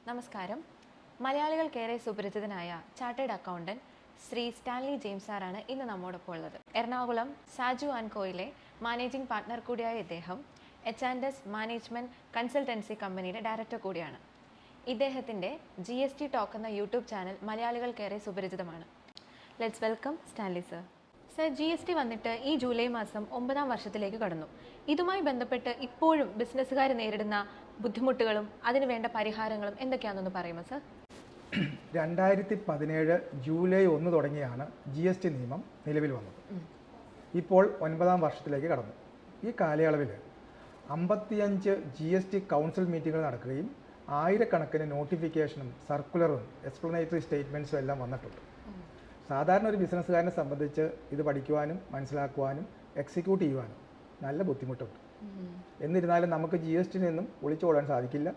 നമസ്കാരം. മലയാളികൾക്കേറെ സുപരിചിതനായ chartered accountant Shri Stanley James സാറാണ് ഇന്ന് നമ്മോടൊപ്പം ഉള്ളത്. എറണാകുളം സാജു ആൻഡ് കോയിലെ മാനേജിംഗ് പാർട്ട്ണർ കൂടിയായ ഇദ്ദേഹം H&S മാനേജ്മെന്റ് കൺസൾട്ടൻസി കമ്പനിയുടെ ഡയറക്ടർ കൂടിയാണ്. ഇദ്ദേഹത്തിൻ്റെ GST ടോക്ക് എന്ന യൂട്യൂബ് ചാനൽ മലയാളികൾക്കേറെ സുപരിചിതമാണ്. Let's welcome Stanley sir. Sir, GST വന്നിട്ട് ഈ ജൂലൈ മാസം 9ാം വർഷത്തിലേക്ക് കടന്നു. ഇതുമായി ബന്ധപ്പെട്ട് ഇപ്പോഴും ബിസിനസ്സുകാർ നേരിടുന്ന ബുദ്ധിമുട്ടുകളും അതിന് വേണ്ട പരിഹാരങ്ങളും എന്തൊക്കെയാണെന്ന് പറയുമോ സർ? 2017 ജൂലൈ 1 തുടങ്ങിയാണ് GST നിയമം നിലവിൽ വന്നത്. ഇപ്പോൾ 9ാം വർഷത്തിലേക്ക് കടന്നു. ഈ കാലയളവിൽ 55 GST കൗൺസിൽ മീറ്റിങ്ങുകൾ നടക്കുകയും ആയിരക്കണക്കിന് നോട്ടിഫിക്കേഷനും സർക്കുലറും എക്സ്പ്ലനേറ്ററി സ്റ്റേറ്റ്മെൻറ്റ്സും എല്ലാം വന്നിട്ടുണ്ട്. സാധാരണ ഒരു ബിസിനസ്സുകാരനെ സംബന്ധിച്ച് ഇത് പഠിക്കുവാനും മനസ്സിലാക്കുവാനും എക്സിക്യൂട്ട് ചെയ്യുവാനും നല്ല ബുദ്ധിമുട്ടുണ്ട്. എന്നിരുന്നാലും നമുക്ക് GST നിന്നും ഒളിച്ചോടാൻ സാധിക്കില്ല.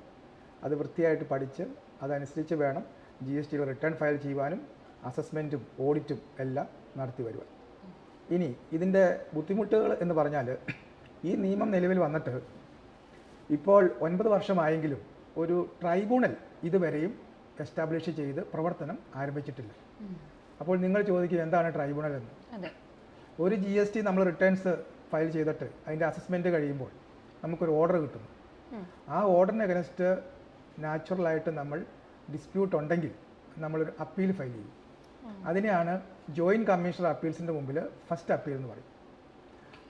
അത് വൃത്തിയായിട്ട് പഠിച്ച് അതനുസരിച്ച് വേണം GST റിട്ടേൺ ഫയൽ ചെയ്യുവാനും അസസ്മെൻറ്റും ഓഡിറ്റും എല്ലാം നടത്തി വരുവാൻ. ഇനി ഇതിൻ്റെ ബുദ്ധിമുട്ടുകൾ എന്ന് പറഞ്ഞാൽ, ഈ നിയമം നിലവിൽ വന്നിട്ട് ഇപ്പോൾ 9 വർഷമായെങ്കിലും ഒരു ട്രൈബ്യൂണൽ ഇതുവരെയും എസ്റ്റാബ്ലിഷ് ചെയ്ത് പ്രവർത്തനം ആരംഭിച്ചിട്ടില്ല. അപ്പോൾ നിങ്ങൾ ചോദിക്കും എന്താണ് ട്രൈബ്യൂണൽ എന്ന്. ഒരു GST നമ്മൾ റിട്ടേൺസ് ഫയൽ ചെയ്തിട്ട് അതിൻ്റെ അസസ്മെൻറ്റ് കഴിയുമ്പോൾ നമുക്കൊരു ഓർഡർ കിട്ടുന്നു. ആ ഓർഡറിന് അഗൻസ്റ്റ് നാച്ചുറലായിട്ട് നമ്മൾ ഡിസ്പ്യൂട്ട് ഉണ്ടെങ്കിൽ നമ്മളൊരു അപ്പീൽ ഫയൽ ചെയ്യും. അതിനെയാണ് ജോയിൻറ്റ് കമ്മീഷണർ അപ്പീൽസിൻ്റെ മുമ്പിൽ ഫസ്റ്റ് അപ്പീൽ എന്ന് പറയും.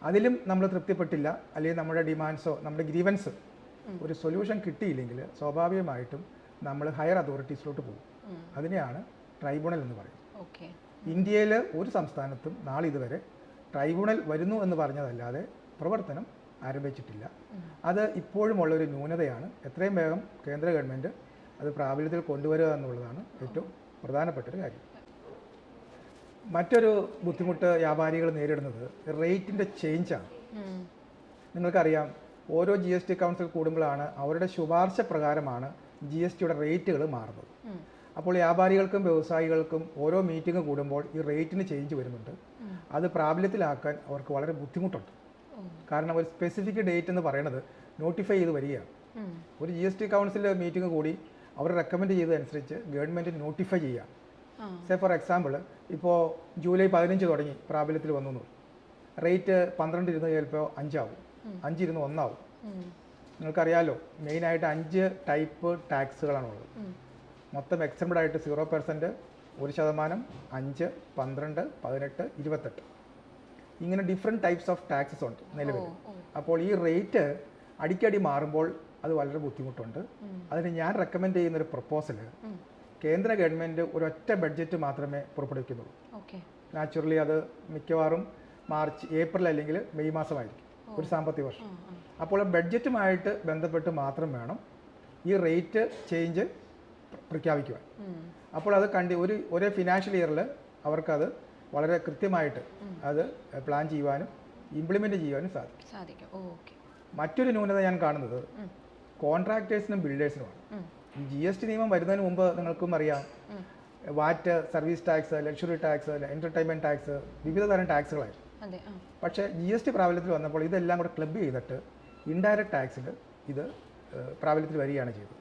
അതിലും നമ്മൾ തൃപ്തിപ്പെട്ടില്ല, അല്ലെങ്കിൽ നമ്മുടെ ഡിമാൻഡ്സോ നമ്മുടെ ഗ്രീവൻസ് ഒരു സൊല്യൂഷൻ കിട്ടിയില്ലെങ്കിൽ സ്വാഭാവികമായിട്ടും നമ്മൾ ഹയർ അതോറിറ്റീസിലോട്ട് പോകും. അതിനെയാണ് ട്രൈബ്യൂണൽ എന്ന് പറയും. ഇന്ത്യയിൽ ഒരു സംസ്ഥാനത്തും നാളിതുവരെ ട്രൈബ്യൂണൽ വരുന്നു എന്ന് പറഞ്ഞതല്ലാതെ പ്രവർത്തനം ആരംഭിച്ചിട്ടില്ല. അത് ഇപ്പോഴുമുള്ളൊരു ന്യൂനതയാണ്. എത്രയും വേഗം കേന്ദ്ര ഗവൺമെൻറ് അത് പ്രാബല്യത്തിൽ കൊണ്ടുവരിക എന്നുള്ളതാണ് ഏറ്റവും പ്രധാനപ്പെട്ടൊരു കാര്യം. മറ്റൊരു ബുദ്ധിമുട്ട് വ്യാപാരികൾ നേരിടുന്നത് റേറ്റിൻ്റെ ചേഞ്ചാണ്. നിങ്ങൾക്കറിയാം, ഓരോ GST കൗൺസിൽ കൂടുമ്പോഴാണ് അവരുടെ ശുപാർശ പ്രകാരമാണ് GSTയുടെ റേറ്റുകൾ മാറുന്നത്. അപ്പോൾ വ്യാപാരികൾക്കും വ്യവസായികൾക്കും ഓരോ മീറ്റിംഗ് കൂടുമ്പോൾ ഈ റേറ്റിന് ചേഞ്ച് വരുന്നുണ്ട്. അത് പ്രാബല്യത്തിലാക്കാൻ അവർക്ക് വളരെ ബുദ്ധിമുട്ടുണ്ട്. കാരണം ഒരു സ്പെസിഫിക് ഡേറ്റ് എന്ന് പറയുന്നത് നോട്ടിഫൈ ചെയ്ത് വരികയാണ്. ഒരു GST കൗൺസിൽ മീറ്റിംഗ് കൂടി അവർ റെക്കമെൻഡ് ചെയ്തതനുസരിച്ച് ഗവൺമെൻറ് നോട്ടിഫൈ ചെയ്യുക. സേ ഫോർ എക്സാമ്പിൾ, ഇപ്പോൾ ജൂലൈ 15 തുടങ്ങി പ്രാബല്യത്തിൽ വന്നു. റേറ്റ് 12 ഇരുന്ന് ചിലപ്പോൾ 5 ആവും, 5 ഇരുന്ന് 1 ആവും. നിങ്ങൾക്കറിയാമല്ലോ, മെയിനായിട്ട് 5 ടൈപ്പ് ടാക്സുകളാണുള്ളത്. മൊത്തം എക്സംപ്റ്റഡ് ആയിട്ട് 0%, 1%, 5, 12, 18, 28 ഇങ്ങനെ ഡിഫറെൻറ്റ് ടൈപ്സ് ഓഫ് ടാക്സസ് ഉണ്ട് നിലവിൽ. അപ്പോൾ ഈ റേറ്റ് അടിക്കടി മാറുമ്പോൾ അത് വളരെ ബുദ്ധിമുട്ടുണ്ട്. അതിന് ഞാൻ റെക്കമെൻഡ് ചെയ്യുന്നൊരു പ്രപ്പോസൽ, കേന്ദ്ര ഗവൺമെൻറ് ഒരൊറ്റ ബഡ്ജറ്റ് മാത്രമേ പുറപ്പെടുവിക്കുന്നുള്ളൂ. നാച്ചുറലി അത് മിക്കവാറും മാർച്ച്, ഏപ്രിൽ അല്ലെങ്കിൽ മെയ് മാസമായിരിക്കും ഒരു സാമ്പത്തിക വർഷം. അപ്പോൾ ബഡ്ജറ്റുമായിട്ട് ബന്ധപ്പെട്ട് മാത്രം വേണം ഈ റേറ്റ് ചേഞ്ച് പ്രഖ്യാപിക്കുവാൻ. അപ്പോൾ അത് ഒരേ ഫിനാൻഷ്യൽ ഇയറിൽ അവർക്കത് വളരെ കൃത്യമായിട്ട് അത് പ്ലാൻ ചെയ്യുവാനും ഇംപ്ലിമെൻറ്റ് ചെയ്യുവാനും സാധിക്കും. മറ്റൊരു ന്യൂനത ഞാൻ കാണുന്നത് കോൺട്രാക്ടേഴ്സിനും ബിൽഡേഴ്സിനുമാണ്. ഈ GST നിയമം വരുന്നതിന് മുമ്പ് നിങ്ങൾക്കും അറിയാം, VAT, service tax, luxury tax, entertainment tax, വിവിധ തരം ടാക്സുകളായിരുന്നു. പക്ഷേ GST പ്രാബല്യത്തിൽ വന്നപ്പോൾ ഇതെല്ലാം കൂടെ ക്ലബ് ചെയ്തിട്ട് ഇൻഡയറക്റ്റ് ടാക്സിൽ ഇത് പ്രാബല്യത്തിൽ വരികയാണ് ചെയ്തത്.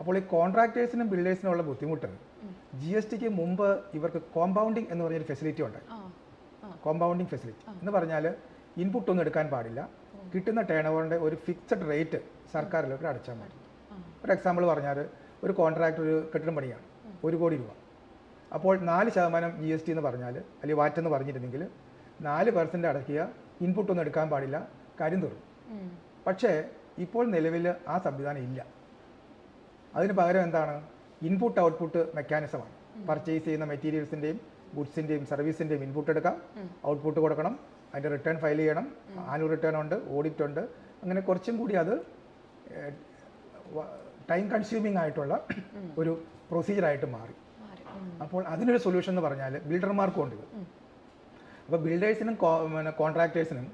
അപ്പോൾ ഈ കോൺട്രാക്ടേഴ്സിനും ബിൽഡേഴ്സിനും ഉള്ള ബുദ്ധിമുട്ട്, GSTക്ക് മുമ്പ് ഇവർക്ക് കോമ്പൗണ്ടിങ് എന്ന് പറഞ്ഞൊരു ഫെസിലിറ്റി ഉണ്ടായി. കോമ്പൗണ്ടിങ് ഫെസിലിറ്റി എന്ന് പറഞ്ഞാൽ ഇൻപുട്ട് ഒന്നും എടുക്കാൻ പാടില്ല, കിട്ടുന്ന ടേൺ ഓവറിൻ്റെ ഒരു ഫിക്സഡ് റേറ്റ് സർക്കാരിലേക്ക് അടച്ചാൽ മതി. ഒരു എക്സാമ്പിൾ പറഞ്ഞാൽ, ഒരു കോൺട്രാക്ടർ ഒരു കെട്ടിടം പണിയാണ്, 1 കോടി രൂപ. അപ്പോൾ 4% GST എന്ന് പറഞ്ഞാൽ, അല്ലെങ്കിൽ വാറ്റ് എന്ന് പറഞ്ഞിരുന്നെങ്കിൽ 4% അടയ്ക്കുക, ഇൻപുട്ടൊന്നും എടുക്കാൻ പാടില്ല, കാര്യം തീർന്നു. പക്ഷേ ഇപ്പോൾ നിലവിൽ ആ സംവിധാനം ഇല്ല. അതിന് പകരം എന്താണ്, ഇൻപുട്ട് ഔട്ട്പുട്ട് മെക്കാനിസമാണ്. പർച്ചേസ് ചെയ്യുന്ന മെറ്റീരിയൽസിൻ്റെയും ഗുഡ്സിൻ്റെയും സർവീസിൻ്റെയും ഇൻപുട്ട് എടുക്കാം, ഔട്ട്പുട്ട് കൊടുക്കണം, അതിൻ്റെ റിട്ടേൺ ഫയൽ ചെയ്യണം, ആനുവൽ റിട്ടേൺ ഉണ്ട്, ഓഡിറ്റ് ഉണ്ട്. അങ്ങനെ കുറച്ചും കൂടി അത് ടൈം കൺസ്യൂമിംഗ് ആയിട്ടുള്ള ഒരു പ്രൊസീജിയറായിട്ട് മാറി. അപ്പോൾ അതിനൊരു സൊല്യൂഷൻ എന്ന് പറഞ്ഞാൽ ബിൽഡർമാർക്കും ഉണ്ട്. അപ്പോൾ ബിൽഡേഴ്സിനും കോൺട്രാക്ടേഴ്സിനും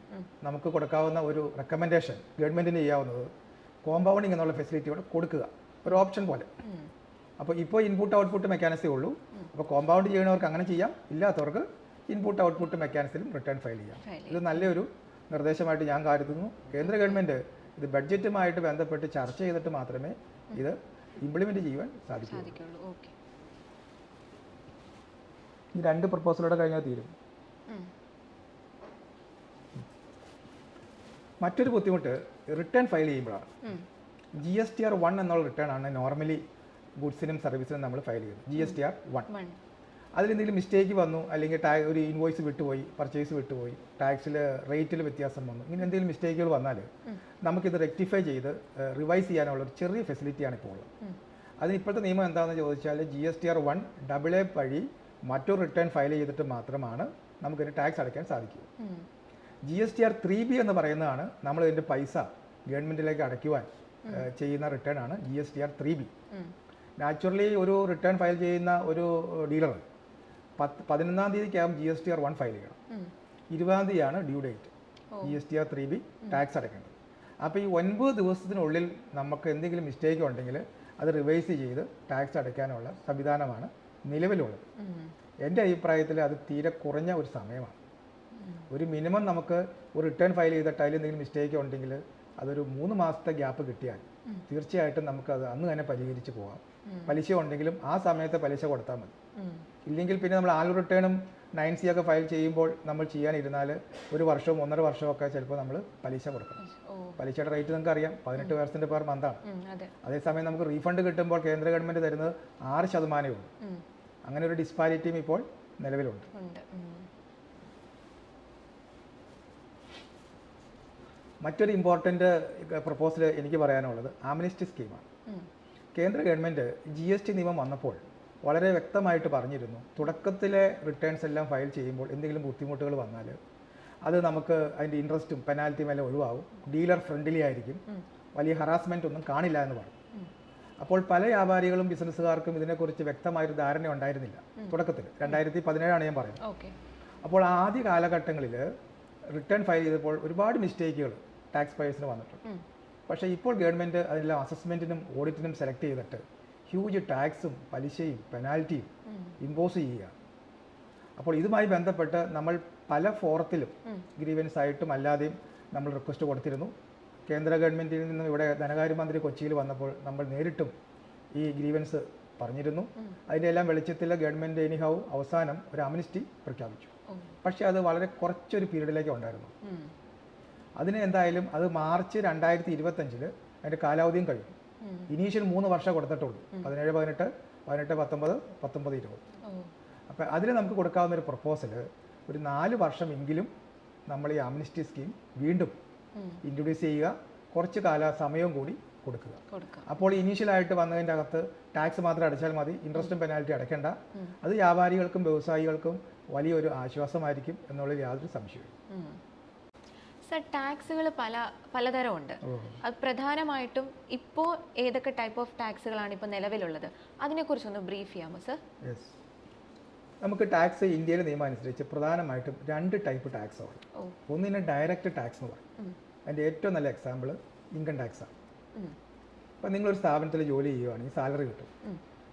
നമുക്ക് കൊടുക്കാവുന്ന ഒരു റെക്കമെൻഡേഷൻ ഗവൺമെൻറ്റിന് ചെയ്യാവുന്നത് കോമ്പൗണ്ടിങ് എന്നുള്ള ഫെസിലിറ്റി കൂടെ കൊടുക്കുക, ഒരു ഓപ്ഷൻ പോലെ. അപ്പോൾ ഇപ്പോൾ ഇൻപുട്ട് ഔട്ട്പുട്ട് മെക്കാനിസമേ ഉള്ളൂ. അപ്പോൾ കോമ്പൗണ്ട് ചെയ്യുന്നവർക്ക് അങ്ങനെ ചെയ്യാം, ഇല്ലാത്തവർക്ക് ഇൻപുട്ട് ഔട്ട്പുട്ട് മെക്കാനിസത്തിലും റിട്ടേൺ ഫയൽ ചെയ്യാം. ഇത് നല്ലൊരു നിർദ്ദേശമായിട്ട് ഞാൻ കരുതുന്നു. കേന്ദ്ര ഗവൺമെൻറ് ഇത് ബഡ്ജറ്റുമായിട്ട് ബന്ധപ്പെട്ട് ചർച്ച ചെയ്തിട്ട് മാത്രമേ ഇത് ഇംപ്ലിമെൻറ്റ് ചെയ്യുവാൻ സാധിക്കും. സാധിക്കുള്ളൂ. ഓക്കെ. ഈ 2 പ്രപ്പോസലോടെ കഴിഞ്ഞാൽ തീരും. മറ്റൊരു ബുദ്ധിമുട്ട് റിട്ടേൺ ഫയൽ ചെയ്യുമ്പോഴാണ്. GSTR 1 എന്നുള്ള റിട്ടേൺ ആണ് നോർമലി ഗുഡ്സിനും സർവീസിനും നമ്മൾ ഫയൽ ചെയ്യുന്നത്. GSTR 1 അതിലെന്തെങ്കിലും മിസ്റ്റേക്ക് വന്നു, അല്ലെങ്കിൽ ഒരു ഇൻവോയ്സ് വിട്ടുപോയി, പർച്ചേസ് വിട്ടുപോയി, ടാക്സിൽ റേറ്റിൽ വ്യത്യാസം വന്നു, ഇങ്ങനെ എന്തെങ്കിലും മിസ്റ്റേക്കുകൾ വന്നാൽ നമുക്കിത് റെക്ടിഫൈ ചെയ്ത് റിവൈസ് ചെയ്യാനുള്ള ഒരു ചെറിയ ഫെസിലിറ്റിയാണ് ഇപ്പോൾ ഉള്ളത്. അതിന് ഇപ്പോഴത്തെ നിയമം എന്താണെന്ന് ചോദിച്ചാൽ GSTR 1 AA വഴി മറ്റൊരു റിട്ടേൺ ഫയൽ ചെയ്തിട്ട് മാത്രമാണ് നമുക്കിതിന് ടാക്സ് അടയ്ക്കാൻ സാധിക്കൂ. GSTR 3B എന്ന് പറയുന്നതാണ് നമ്മൾ ഇതിൻ്റെ പൈസ ഗവൺമെൻറ്റിലേക്ക് അടയ്ക്കുവാൻ ചെയ്യുന്ന റിട്ടേൺ ആണ് GSTR 3B. നാച്ചുറലി ഒരു റിട്ടേൺ ഫയൽ ചെയ്യുന്ന ഒരു ഡീലർ 11-ാം തീയതിക്കകം GSTR 1 ഫയൽ ചെയ്യണം. 20-ാം തീയതിയാണ് due date GSTR 3B tax അടയ്ക്കേണ്ടത്. അപ്പോൾ ഈ 9 ദിവസത്തിനുള്ളിൽ നമുക്ക് എന്തെങ്കിലും മിസ്റ്റേക്ക് ഉണ്ടെങ്കിൽ അത് റിവൈസ് ചെയ്ത് ടാക്സ് അടയ്ക്കാനുള്ള സംവിധാനമാണ് നിലവിലുള്ളത്. എൻ്റെ അഭിപ്രായത്തിൽ അത് തീരെ കുറഞ്ഞ ഒരു സമയമാണ്. ഒരു മിനിമം നമുക്ക് ഒരു റിട്ടേൺ ഫയൽ ചെയ്തിട്ട് അതിൽ എന്തെങ്കിലും മിസ്റ്റേക്ക് ഉണ്ടെങ്കിൽ അതൊരു 3 മാസത്തെ ഗ്യാപ്പ് കിട്ടിയാൽ തീർച്ചയായിട്ടും നമുക്കത് അന്ന് തന്നെ പരിഹരിച്ച് പോകാം. പലിശ ഉണ്ടെങ്കിലും ആ സമയത്ത് പലിശ കൊടുത്താൽ മതി. ഇല്ലെങ്കിൽ പിന്നെ നമ്മൾ ആനുവൽ റിട്ടേണും 9C ഒക്കെ ഫയൽ ചെയ്യുമ്പോൾ നമ്മൾ ചെയ്യാനിരുന്നാൽ 1 വർഷവും 1.5 വർഷമൊക്കെ ചിലപ്പോൾ നമ്മൾ പലിശ കൊടുക്കണം. പലിശയുടെ റേറ്റ് നിങ്ങൾക്ക് അറിയാം, 18% പെർ മന്താണ്. അതേസമയം നമുക്ക് റീഫണ്ട് കിട്ടുമ്പോൾ കേന്ദ്ര ഗവൺമെൻറ് തരുന്നത് 6% ഉള്ളൂ. അങ്ങനെ ഒരു ഡിസ്പാരിറ്റിയും ഇപ്പോൾ നിലവിലുണ്ട്. മറ്റൊരു ഇമ്പോർട്ടൻ്റ് പ്രപ്പോസൽ എനിക്ക് പറയാനുള്ളത് ആംനസ്റ്റി സ്കീമാണ്. കേന്ദ്ര ഗവൺമെൻറ് GST നിയമം വന്നപ്പോൾ വളരെ വ്യക്തമായിട്ട് പറഞ്ഞിരുന്നു, തുടക്കത്തിലെ റിട്ടേൺസ് എല്ലാം ഫയൽ ചെയ്യുമ്പോൾ എന്തെങ്കിലും ബുദ്ധിമുട്ടുകൾ വന്നാൽ അത് നമുക്ക് അതിൻ്റെ ഇൻട്രസ്റ്റും പെനാൽറ്റിയും എല്ലാം ഒഴിവാകും, ഡീലർ ഫ്രണ്ട്ലി ആയിരിക്കും, വലിയ ഹറാസ്മെൻ്റ് ഒന്നും കാണില്ല എന്ന് പറഞ്ഞു. അപ്പോൾ പല വ്യാപാരികളും ബിസിനസ്സുകാർക്കും ഇതിനെക്കുറിച്ച് വ്യക്തമായൊരു ധാരണ ഉണ്ടായിരുന്നില്ല തുടക്കത്തിൽ. 2017 ഞാൻ പറയുന്നത്. അപ്പോൾ ആദ്യ കാലഘട്ടങ്ങളിൽ റിട്ടേൺ ഫയൽ ചെയ്തപ്പോൾ ഒരുപാട് മിസ്റ്റേക്കുകൾ ടാക്സ് പേയേഴ്സിന് വന്നിട്ടുണ്ട്. പക്ഷേ ഇപ്പോൾ ഗവൺമെൻറ് അതിനെല്ലാം അസസ്മെൻറ്റിനും ഓഡിറ്റിനും സെലക്ട് ചെയ്തിട്ട് ഹ്യൂജ് ടാക്സും പലിശയും പെനാൽറ്റിയും ഇമ്പോസ് ചെയ്യുക. അപ്പോൾ ഇതുമായി ബന്ധപ്പെട്ട് നമ്മൾ പല ഫോറത്തിലും ഗ്രീവൻസ് ആയിട്ടും അല്ലാതെയും നമ്മൾ റിക്വസ്റ്റ് കൊടുത്തിരുന്നു. കേന്ദ്ര ഗവൺമെൻറ്റിൽ നിന്നും ഇവിടെ ധനകാര്യമന്ത്രി കൊച്ചിയിൽ വന്നപ്പോൾ നമ്മൾ നേരിട്ടും ഈ ഗ്രീവൻസ് പറഞ്ഞിരുന്നു. അതിൻ്റെ എല്ലാം വെളിച്ചത്തിൽ ഗവൺമെൻറ് എനിഹൗ അവസാനം ഒരു അമ്നിസ്റ്റി പ്രഖ്യാപിച്ചു. പക്ഷേ അത് വളരെ കുറച്ചൊരു പീരീഡിലേക്ക് ഉണ്ടായിരുന്നു. അതിന് എന്തായാലും അത് മാർച്ച് 2025 അതിൻ്റെ കാലാവധിയും കഴിഞ്ഞു. ഇനീഷ്യൽ 3 വർഷം കൊടുത്തിട്ടുള്ളൂ, 17, 18, 19, 19, 20. അപ്പോൾ അതിൽ നമുക്ക് കൊടുക്കാവുന്ന ഒരു പ്രപ്പോസൽ ഒരു 4 വർഷമെങ്കിലും നമ്മൾ ഈ അമ്നിസ്റ്റി സ്കീം വീണ്ടും ഇൻട്രൊഡ്യൂസ് ചെയ്യുക, കുറച്ച് സമയവും കൂടി കൊടുക്കുക. അപ്പോൾ ഇനീഷ്യലായിട്ട് വന്നതിൻ്റെ അകത്ത് ടാക്സ് മാത്രം അടച്ചാൽ മതി, ഇൻട്രസ്റ്റും പെനാൽറ്റി അടയ്ക്കേണ്ട. അത് വ്യാപാരികൾക്കും വ്യവസായികൾക്കും വലിയൊരു ആശ്വാസമായിരിക്കും എന്നുള്ളതിൽ യാതൊരു സംശയവും. സർ, ടാക്സുകൾ പലതരമുണ്ട്. അത് പ്രധാനമായിട്ടും ഇപ്പോൾ ഏതൊക്കെ ടൈപ്പ് ഓഫ് ടാക്സുകളാണ് ഇപ്പോൾ നിലവിലുള്ളത്, അതിനെക്കുറിച്ചൊന്ന് ബ്രീഫ് ചെയ്യാമോ സർ? യെസ്, നമുക്ക് ടാക്സ് ഇന്ത്യയിലെ നിയമം അനുസരിച്ച് പ്രധാനമായിട്ടും 2 ടൈപ്പ് ടാക്സാണ്. ഒന്നിനെ ഡയറക്റ്റ് ടാക്സ് എന്ന് പറയും. അതിൻ്റെ ഏറ്റവും നല്ല എക്സാമ്പിൾ ഇൻകം ടാക്സാണ്. ഇപ്പം നിങ്ങളൊരു സ്ഥാപനത്തിൽ ജോലി ചെയ്യുകയാണെങ്കിൽ സാലറി കിട്ടും.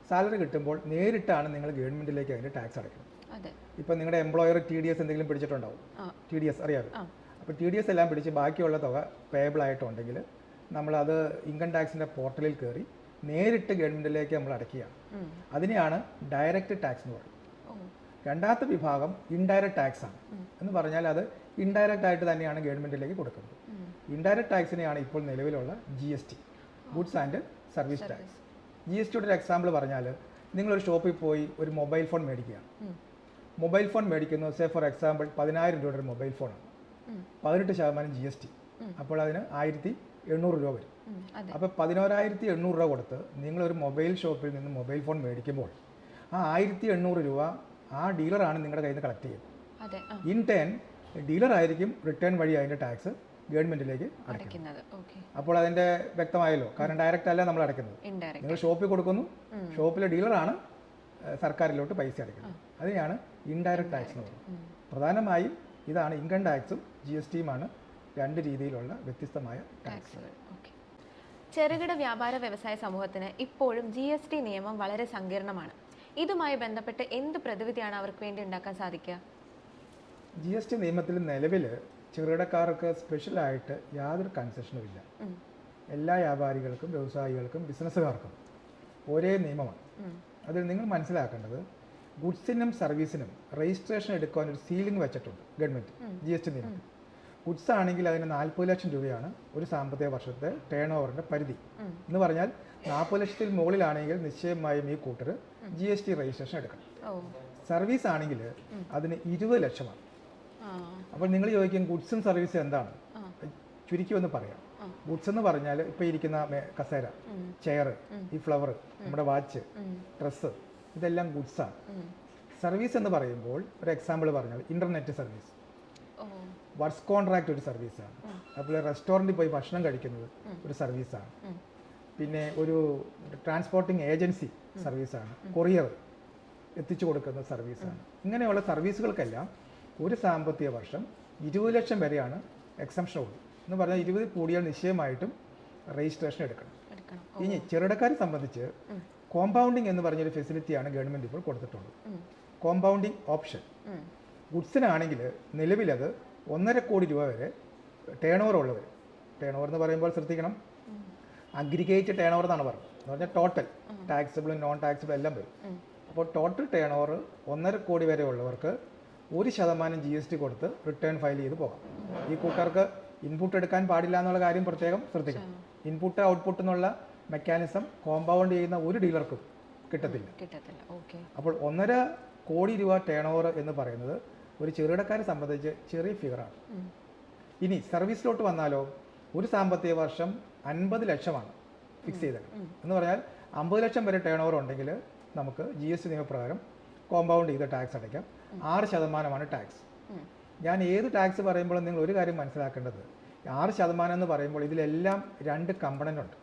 സാലറി കിട്ടുമ്പോൾ നേരിട്ടാണ് നിങ്ങൾ ഗവൺമെൻറ്റിലേക്ക് അതിൻ്റെ ടാക്സ് അടയ്ക്കുന്നത്. ഇപ്പം നിങ്ങളുടെ എംപ്ലോയർ TDS എന്തെങ്കിലും പിടിച്ചിട്ടുണ്ടാവും. TDS അറിയാമല്ലോ. അപ്പോൾ TDS എല്ലാം പിടിച്ച് ബാക്കിയുള്ള തുക പേയബിൾ ആയിട്ടുണ്ടെങ്കിൽ നമ്മളത് ഇൻകം ടാക്സിൻ്റെ പോർട്ടലിൽ കയറി നേരിട്ട് ഗവൺമെൻറ്റിലേക്ക് നമ്മൾ അടയ്ക്കുകയാണ്. അതിനെയാണ് ഡയറക്റ്റ് ടാക്സ് എന്ന് പറയുന്നത്. രണ്ടാമത്തെ വിഭാഗം ഇൻഡയറക്റ്റ് ടാക്സ് ആണ്. എന്ന് പറഞ്ഞാൽ അത് ഇൻഡയറക്റ്റ് ആയിട്ട് തന്നെയാണ് ഗവൺമെൻറ്റിലേക്ക് കൊടുക്കുന്നത്. ഇൻഡയറക്റ്റ് ടാക്സിനെയാണ് ഇപ്പോൾ നിലവിലുള്ള GST, goods and service tax. GSTയുടെ ഒരു എക്സാമ്പിൾ പറഞ്ഞാൽ, നിങ്ങളൊരു ഷോപ്പിൽ പോയി ഒരു മൊബൈൽ ഫോൺ മേടിക്കുകയാണ്. മൊബൈൽ ഫോൺ മേടിക്കുന്നത് സേ ഫോർ എക്സാമ്പിൾ 10,000 രൂപയുടെ ഒരു മൊബൈൽ ഫോണാണ്. 18% GST. അപ്പോൾ അതിന് 1,800 രൂപ വരും. അപ്പോൾ 11,800 രൂപ കൊടുത്ത് നിങ്ങളൊരു മൊബൈൽ ഷോപ്പിൽ നിന്ന് മൊബൈൽ ഫോൺ മേടിക്കുമ്പോൾ ആ 1,800 രൂപ ആ ഡീലറാണ് നിങ്ങളുടെ കയ്യിൽ നിന്ന് കളക്ട് ചെയ്യുന്നത്. ഇൻ ടേൺ ഡീലർ ആയിരിക്കും റിട്ടേൺ വഴി അതിൻ്റെ ടാക്സ് ഗവൺമെൻറ്റിലേക്ക് അടയ്ക്കുന്നത്. അപ്പോൾ അതിൻ്റെ വ്യക്തമായല്ലോ, കാരണം ഡയറക്റ്റ് അല്ല നമ്മൾ അടയ്ക്കുന്നത്. നിങ്ങൾ ഷോപ്പിൽ കൊടുക്കുന്നു, ഷോപ്പിലെ ഡീലറാണ് സർക്കാരിലോട്ട് പൈസ അടയ്ക്കുന്നത്. അതിനെയാണ് ഇൻഡയറക്റ്റ് ടാക്സ് എന്ന് പറയുന്നത്. പ്രധാനമായും ഇതാണ് ഇൻകം ടാക്സും GSTയുമാണ് 2 രീതിയിലുള്ള വ്യത്യസ്തമായ ടാക്സുകൾ. ചെറുകിട വ്യാപാര വ്യവസായ സമൂഹത്തിന് ഇപ്പോഴും GST നിയമം വളരെ സങ്കീർണമാണ്. ഇതുമായി ബന്ധപ്പെട്ട് എന്ത് പ്രതിവിധിയാണ് അവർക്ക് വേണ്ടി ഉണ്ടാക്കാൻ സാധിക്കുക? GST നിയമത്തിൽ നിലവിൽ ചെറുകിടക്കാർക്ക് സ്പെഷ്യലായിട്ട് യാതൊരു കൺസെഷനും ഇല്ല. എല്ലാ വ്യാപാരികൾക്കും വ്യവസായികൾക്കും ബിസിനസ്സുകാർക്കും ഒരേ നിയമമാണ്. അതിൽ നിങ്ങൾ മനസ്സിലാക്കേണ്ടത് ഗുഡ്സിനും സർവീസിനും രജിസ്ട്രേഷൻ എടുക്കാൻ ഒരു സീലിംഗ് വെച്ചിട്ടുണ്ട് ഗവൺമെൻറ് GST നിയമത്തിൽ. ഗുഡ്സ് ആണെങ്കിൽ അതിന് 40 ലക്ഷം രൂപയാണ് ഒരു സാമ്പത്തിക വർഷത്തെ ടേൺ ഓവറിൻ്റെ പരിധി. എന്ന് പറഞ്ഞാൽ 40 ലക്ഷത്തിൽ മുകളിലാണെങ്കിൽ നിശ്ചയമായും ഈ കൂട്ടർ GST രജിസ്ട്രേഷൻ എടുക്കണം. സർവീസ് ആണെങ്കിൽ അതിന് 20 ലക്ഷമാണ്. അപ്പോൾ നിങ്ങൾ ചോദിക്കും ഗുഡ്സും സർവീസും എന്താണ്? ചുരുക്കി ഒന്ന് പറയാം. ഗുഡ്സ് എന്ന് പറഞ്ഞാൽ ഇപ്പോൾ ഇരിക്കുന്ന കസേര, ചെയർ, ഈ ഫ്ലവർ, നമ്മുടെ വാച്ച്, ഡ്രസ്സ്, ഇതെല്ലാം ഗുഡ്സാണ്. സർവീസ് എന്ന് പറയുമ്പോൾ ഒരു എക്സാമ്പിൾ പറഞ്ഞാൽ ഇൻ്റർനെറ്റ് സർവീസ്, വർക്ക്സ് കോൺട്രാക്റ്റ് ഒരു സർവീസാണ്. അതുപോലെ റെസ്റ്റോറൻറ്റിൽ പോയി ഭക്ഷണം കഴിക്കുന്നത് ഒരു സർവീസാണ്. പിന്നെ ഒരു ട്രാൻസ്പോർട്ടിംഗ് ഏജൻസി സർവീസാണ്. കൊറിയർ എത്തിച്ചു കൊടുക്കുന്ന സർവീസാണ്. ഇങ്ങനെയുള്ള സർവീസുകൾക്കെല്ലാം ഒരു സാമ്പത്തിക വർഷം 20 ലക്ഷം വരെയാണ് എക്സംഷൻ ഉള്ളത്. എന്ന് പറഞ്ഞാൽ 20 കൂടിയാൽ നിശ്ചയമായിട്ടും രജിസ്ട്രേഷൻ എടുക്കണം. ഇനി ചെറുകിടക്കാരെ സംബന്ധിച്ച് കോമ്പൗണ്ടിങ് എന്ന് പറഞ്ഞൊരു ഫെസിലിറ്റിയാണ് ഗവൺമെൻറ് ഇപ്പോൾ കൊടുത്തിട്ടുള്ളത്. കോമ്പൗണ്ടിങ് ഓപ്ഷൻ ഗുഡ്സിനാണെങ്കിൽ നിലവിലത് 1.5 കോടി രൂപ വരെ ടേൺ ഓവർ ഉള്ളവർ, ടേൺ ഓവർ എന്ന് പറയുമ്പോൾ ശ്രദ്ധിക്കണം, അഗ്രിഗേറ്റ് ടേൺ ഓവർ എന്നാണ് പറയുന്നത്. എന്ന് പറഞ്ഞാൽ ടോട്ടൽ ടാക്സബിളും നോൺ ടാക്സബിളും എല്ലാം വരും. അപ്പോൾ ടോട്ടൽ ടേൺ ഓവർ 1.5 കോടി വരെ ഉള്ളവർക്ക് 1% GST കൊടുത്ത് റിട്ടേൺ ഫയൽ ചെയ്ത് പോകാം. ഈ കൂട്ടർക്ക് ഇൻപുട്ട് എടുക്കാൻ പാടില്ല എന്നുള്ള കാര്യം പ്രത്യേകം ശ്രദ്ധിക്കണം. ഇൻപുട്ട് ഔട്ട്പുട്ട് എന്നുള്ള മെക്കാനിസം കോമ്പൗണ്ട് ചെയ്യുന്ന ഒരു ഡീലർക്കും കിട്ടത്തില്ല. അപ്പോൾ 1.5 കോടി രൂപ ടേൺ ഓവർ എന്ന് പറയുന്നത് ഒരു ചെറുകിടക്കാരെ സംബന്ധിച്ച് ചെറിയ ഫിഗറാണ്. ഇനി സർവീസിലോട്ട് വന്നാലോ, ഒരു സാമ്പത്തിക വർഷം 50 ലക്ഷമാണ് ഫിക്സ് ചെയ്തത്. എന്ന് പറഞ്ഞാൽ 50 ലക്ഷം വരെ ടേൺ ഓവർ ഉണ്ടെങ്കിൽ നമുക്ക് GST നിയമപ്രകാരം കോമ്പൗണ്ട് ചെയ്ത ടാക്സ് അടയ്ക്കാം. 6% ടാക്സ്. ഞാൻ ഏത് ടാക്സ് പറയുമ്പോഴും നിങ്ങൾ ഒരു കാര്യം മനസ്സിലാക്കേണ്ടത്, 6% എന്ന് പറയുമ്പോൾ ഇതിലെല്ലാം 2 കമ്പണൻ്റ് ഉണ്ട്.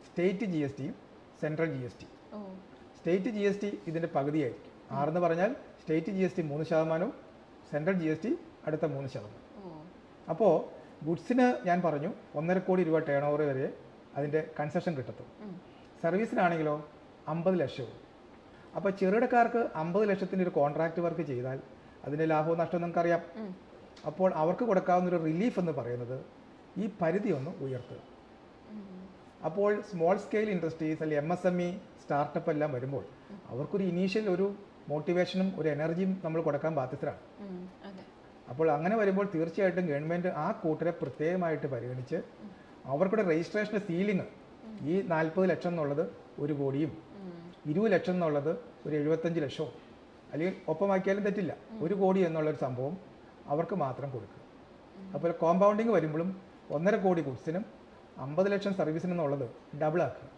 സ്റ്റേറ്റ് GSTയും സെൻട്രൽ GST. സ്റ്റേറ്റ് GST ഇതിൻ്റെ പകുതിയായിരിക്കും. 6 എന്ന് പറഞ്ഞാൽ സ്റ്റേറ്റ് GST 3%, സെൻട്രൽ GST അടുത്ത 3%. അപ്പോൾ ഗുഡ്സിന് ഞാൻ പറഞ്ഞു 1.5 കോടി രൂപ ടേൺ ഓവർ വരെ അതിൻ്റെ കൺസെഷൻ കിട്ടത്തുള്ളൂ. സർവീസിനാണെങ്കിലോ 50 ലക്ഷവും. അപ്പോൾ ചെറുകിടക്കാർക്ക് 50 ലക്ഷത്തിൻ്റെ ഒരു കോൺട്രാക്റ്റ് വർക്ക് ചെയ്താൽ അതിൻ്റെ ലാഭവും നഷ്ടവും നിങ്ങൾക്കറിയാം. അപ്പോൾ അവർക്ക് കൊടുക്കാവുന്ന ഒരു റിലീഫ് എന്ന് പറയുന്നത് ഈ പരിധി ഒന്ന് ഉയർത്തുക. അപ്പോൾ സ്മോൾ സ്കെയിൽ ഇൻഡസ്ട്രീസ് അല്ലെങ്കിൽ MSME സ്റ്റാർട്ടപ്പ് എല്ലാം വരുമ്പോൾ അവർക്കൊരു ഇനീഷ്യൽ ഒരു മോട്ടിവേഷനും ഒരു എനർജിയും നമ്മൾ കൊടുക്കാൻ ബാധ്യസ്ഥരാണ്. അപ്പോൾ അങ്ങനെ വരുമ്പോൾ തീർച്ചയായിട്ടും ഗവൺമെൻറ് ആ കൂട്ടരെ പ്രത്യേകമായിട്ട് പരിഗണിച്ച് അവർക്കുടെ രജിസ്ട്രേഷൻ്റെ സീലിംഗ് ഈ 40 ലക്ഷം എന്നുള്ളത് 1 കോടിയും 20 ലക്ഷം എന്നുള്ളത് ഒരു 75 ലക്ഷവും അല്ലെങ്കിൽ ഒപ്പമാക്കിയാലും തെറ്റില്ല, 1 കോടി എന്നുള്ളൊരു സംഭവം അവർക്ക് മാത്രം കൊടുക്കുക. അപ്പോൾ കോമ്പൗണ്ടിങ് വരുമ്പോഴും 1.5 കോടി ഗുഡ്സിനും 50 ലക്ഷം സർവീസിനെന്നുള്ളത് ഡബിൾ ആക്കുക.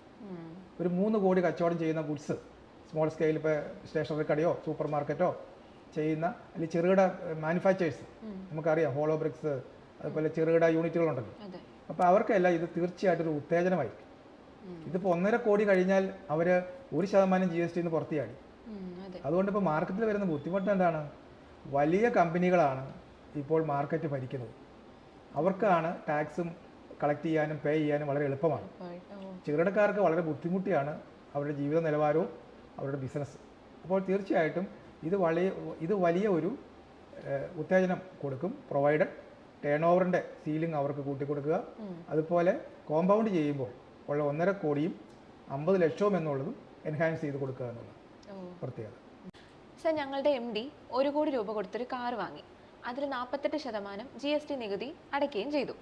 ഒരു 3 കോടി കച്ചവടം ചെയ്യുന്ന ഗുഡ്സ് സ്മോൾ സ്കെയിൽ, ഇപ്പോൾ സ്റ്റേഷനറി കടയോ സൂപ്പർ മാർക്കറ്റോ ചെയ്യുന്ന അല്ലെങ്കിൽ ചെറുകിട മാനുഫാക്ചേഴ്സ്, നമുക്കറിയാം ഹോളോ ബ്രിക്സ്, അതുപോലെ ചെറുകിട യൂണിറ്റുകളുണ്ടല്ലോ. അപ്പോൾ അവർക്കെല്ലാം ഇത് തീർച്ചയായിട്ടും ഒരു ഉത്തേജനമായിരിക്കും. ഇതിപ്പോൾ 1.5 കോടി കഴിഞ്ഞാൽ അവർ 1% GST പുറത്തു ചാടി. അതുകൊണ്ട് ഇപ്പോൾ മാർക്കറ്റിൽ വരുന്ന ബുദ്ധിമുട്ട് എന്താണ്? വലിയ കമ്പനികളാണ് ഇപ്പോൾ മാർക്കറ്റ് ഭരിക്കുന്നത്. അവർക്കാണ് ടാക്സും കളക്ട് ചെയ്യാനും പേ ചെയ്യാനും വളരെ എളുപ്പമാണ്. ചെറുകിടക്കാർക്ക് വളരെ ബുദ്ധിമുട്ടിയാണ് അവരുടെ ജീവിത നിലവാരവും അവരുടെ ബിസിനസ്. അപ്പോൾ തീർച്ചയായിട്ടും ഇത് വലിയ ഒരു ഉത്തേജനം കൊടുക്കും. പ്രൊവൈഡഡ് ടേൺ ഓവറിൻ്റെ സീലിംഗ് അവർക്ക് കൂട്ടിക്കൊടുക്കുക. അതുപോലെ കോമ്പൗണ്ട് ചെയ്യുമ്പോൾ ഉള്ള 1.5 കോടിയും 50 ലക്ഷവും എന്നുള്ളതും എൻഹാൻസ് ചെയ്ത് കൊടുക്കുക എന്നുള്ളത് പ്രത്യേകത. സർ, ഞങ്ങളുടെ MD 1 കോടി രൂപ കൊടുത്തൊരു കാർ വാങ്ങി. അതിൽ 48% GST നികുതി അടയ്ക്കുകയും ചെയ്തു.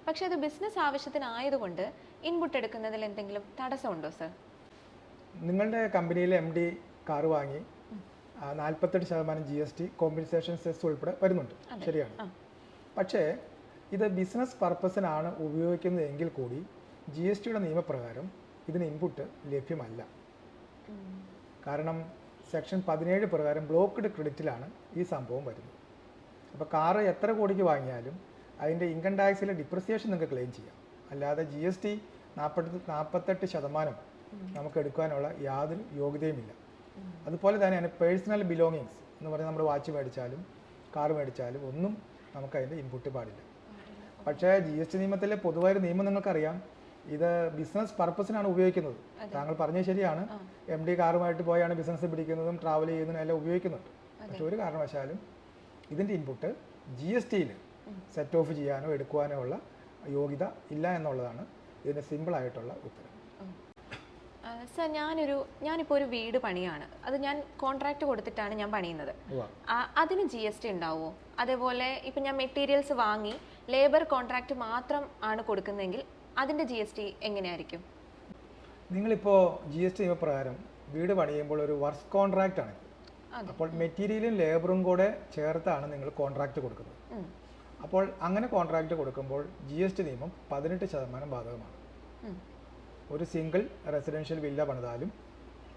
പക്ഷേ അത് ബിസിനസ് ആവശ്യത്തിനായതുകൊണ്ട് ഇൻപുട്ട് എടുക്കുന്നതിൽ എന്തെങ്കിലും തടസ്സമുണ്ടോ സർ? നിങ്ങളുടെ കമ്പനിയിലെ MD കാർ വാങ്ങി 48% GST കോമ്പൻസേഷൻ സെസ് ഉൾപ്പെടെ വരുന്നുണ്ട്, ശരിയാണ്. പക്ഷേ ഇത് ബിസിനസ് പർപ്പസിനാണ് ഉപയോഗിക്കുന്നതെങ്കിൽ കൂടി GSTയുടെ നിയമപ്രകാരം ഇതിന് ഇൻപുട്ട് ലഭ്യമല്ല. കാരണം സെക്ഷൻ 17 പ്രകാരം ബ്ലോക്ക്ഡ് ക്രെഡിറ്റിലാണ് ഈ സംഭവം വരുന്നത്. അപ്പോൾ കാറ് എത്ര കോടിക്ക് വാങ്ങിയാലും അതിൻ്റെ ഇൻകം ടാക്സിലെ ഡിപ്രിസിയേഷൻ നിങ്ങൾക്ക് ക്ലെയിം ചെയ്യാം. അല്ലാതെ GST 48% നമുക്ക് എടുക്കാനുള്ള യാതൊരു യോഗ്യതയുമില്ല. അതുപോലെ തന്നെയാണ് പേഴ്സണൽ ബിലോങ്ങിങ്സ് എന്ന് പറയുന്നത്, നമ്മൾ വാച്ച് മേടിച്ചാലും കാർ മേടിച്ചാലും ഒന്നും നമുക്ക് അതിൻ്റെ ഇൻപുട്ട് പാടില്ല. പക്ഷേ GST നിയമത്തിലെ പൊതുവായൊരു നിയമം നിങ്ങൾക്കറിയാം, ഇത് ബിസിനസ് പർപ്പസിനാണ് ഉപയോഗിക്കുന്നത്. താങ്കൾ പറഞ്ഞത് ശരിയാണ്, MD കാറുമായിട്ട് പോയാണ് ബിസിനസ് പിടിക്കുന്നതും ട്രാവൽ ചെയ്യുന്നതും എല്ലാം ഉപയോഗിക്കുന്നുണ്ട്. പക്ഷെ ഒരു കാരണവശാലും ഇതിൻ്റെ ഇൻപുട്ട് GSTയിൽ സെറ്റ് ഓഫ് ചെയ്യാനോ എടുക്കുവാനോ ഉള്ള യോഗ്യത ഇല്ല എന്നുള്ളതാണ് ഇതിൻ്റെ സിമ്പിളായിട്ടുള്ള ഉത്തരം. സർ ഞാനിപ്പോൾ ഒരു വീട് പണിയാണ്, അത് ഞാൻ കോൺട്രാക്ട് കൊടുത്തിട്ടാണ് ഞാൻ പണിയുന്നത്. അതിന് GST ഉണ്ടാവുമോ? അതേപോലെ ഇപ്പം ഞാൻ മെറ്റീരിയൽസ് വാങ്ങി ലേബർ കോൺട്രാക്ട് മാത്രം ആണ് കൊടുക്കുന്നതെങ്കിൽ അതിൻ്റെ GST എങ്ങനെയായിരിക്കും? നിങ്ങളിപ്പോൾ GST നിയമപ്രകാരം വീട് പണിയുമ്പോൾ ഒരു വർക്ക്സ് കോൺട്രാക്റ്റ് ആണ്. അപ്പോൾ മെറ്റീരിയലും ലേബറും കൂടെ ചേർത്താണ് നിങ്ങൾ കോൺട്രാക്ട് കൊടുക്കുന്നത്. അപ്പോൾ അങ്ങനെ കോൺട്രാക്ട് കൊടുക്കുമ്പോൾ GST നിയമം 18% ബാധകമാണ്. ഒരു സിംഗിൾ റെസിഡൻഷ്യൽ വില്ല പണിതാലും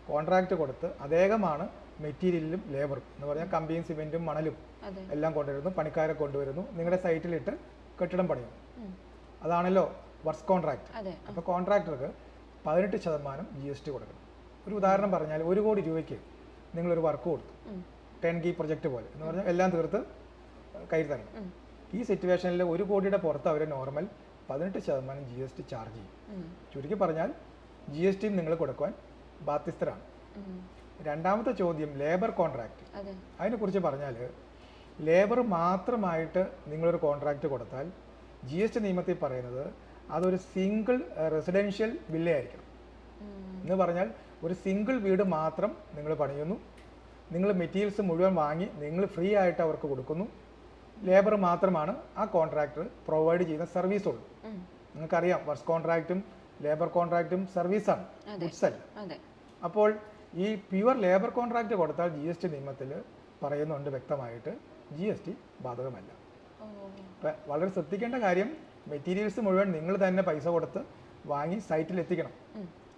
കോൺട്രാക്ട് കൊടുത്ത് അദ്ദേഹമാണ് മെറ്റീരിയലും ലേബറും എന്ന് പറഞ്ഞാൽ കമ്പിയും സിമെൻറ്റും മണലും എല്ലാം കൊണ്ടുവരുന്നു, പണിക്കാരെ കൊണ്ടുവരുന്നു, നിങ്ങളുടെ സൈറ്റിലിട്ട് കെട്ടിടം പണിയുന്നു. അതാണല്ലോ വർക്ക്സ് കോൺട്രാക്ട്. അപ്പോൾ കോൺട്രാക്ടർക്ക് 18% GST കൊടുക്കണം. ഒരു ഉദാഹരണം പറഞ്ഞാൽ 1 കോടി രൂപയ്ക്ക് നിങ്ങളൊരു വർക്ക് കൊടുത്തു, 10K പ്രൊജക്റ്റ് പോലെ എന്ന് പറഞ്ഞാൽ എല്ലാം തീർത്ത് കയ്യിൽ തരണം. ഈ സിറ്റുവേഷനിൽ 1 കോടിയുടെ പുറത്ത് അവർ നോർമൽ 18% GST ചാർജ് ചെയ്യും. ചുരുക്കി പറഞ്ഞാൽ GST നിങ്ങൾ കൊടുക്കുവാൻ ബാധ്യസ്ഥരാണ്. രണ്ടാമത്തെ ചോദ്യം ലേബർ കോൺട്രാക്ട്. അതിനെക്കുറിച്ച് പറഞ്ഞാൽ ലേബർ മാത്രമായിട്ട് നിങ്ങളൊരു കോൺട്രാക്റ്റ് കൊടുത്താൽ GST നിയമത്തിൽ പറയുന്നത് അതൊരു സിംഗിൾ റെസിഡൻഷ്യൽ വില്ലയായിരിക്കണം. എന്ന് പറഞ്ഞാൽ ഒരു സിംഗിൾ വീട് മാത്രം നിങ്ങൾ പണിയുന്നു, നിങ്ങൾ മെറ്റീരിയൽസ് മുഴുവൻ വാങ്ങി നിങ്ങൾ ഫ്രീ ആയിട്ട് അവർക്ക് കൊടുക്കുന്നു, ലേബർ മാത്രമാണ് ആ കോൺട്രാക്ടർ പ്രൊവൈഡ് ചെയ്യുന്ന സർവീസ് ഉള്ളൂ. നിങ്ങൾക്കറിയാം വർക്ക്സ് കോൺട്രാക്റ്റും ലേബർ കോൺട്രാക്റ്റും സർവീസാണ്, ഗുഡ്സ് അല്ല. അപ്പോൾ ഈ പ്യുവർ ലേബർ കോൺട്രാക്റ്റ് കൊടുത്താൽ GST നിയമത്തിൽ പറയുന്നുണ്ട് വ്യക്തമായിട്ട് GST ബാധകമല്ല. അപ്പം വളരെ ശ്രദ്ധിക്കേണ്ട കാര്യം, മെറ്റീരിയൽസ് മുഴുവൻ നിങ്ങൾ തന്നെ പൈസ കൊടുത്ത് വാങ്ങി സൈറ്റിൽ എത്തിക്കണം.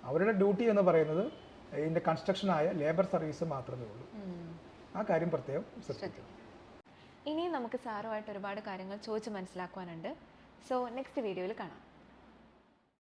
അവരുടെ ഡ്യൂട്ടി എന്ന് പറയുന്നത് ഇതിൻ്റെ കൺസ്ട്രക്ഷനായ ലേബർ സർവീസ് മാത്രമേ ഉള്ളൂ. ആ കാര്യം പ്രത്യേകം ശ്രദ്ധിക്കണം. ഇനിയും നമുക്ക് സാറുമായിട്ട് ഒരുപാട് കാര്യങ്ങൾ ചോദിച്ച് മനസ്സിലാക്കുവാനുണ്ട്. സോ നെക്സ്റ്റ് വീഡിയോയിൽ കാണാം.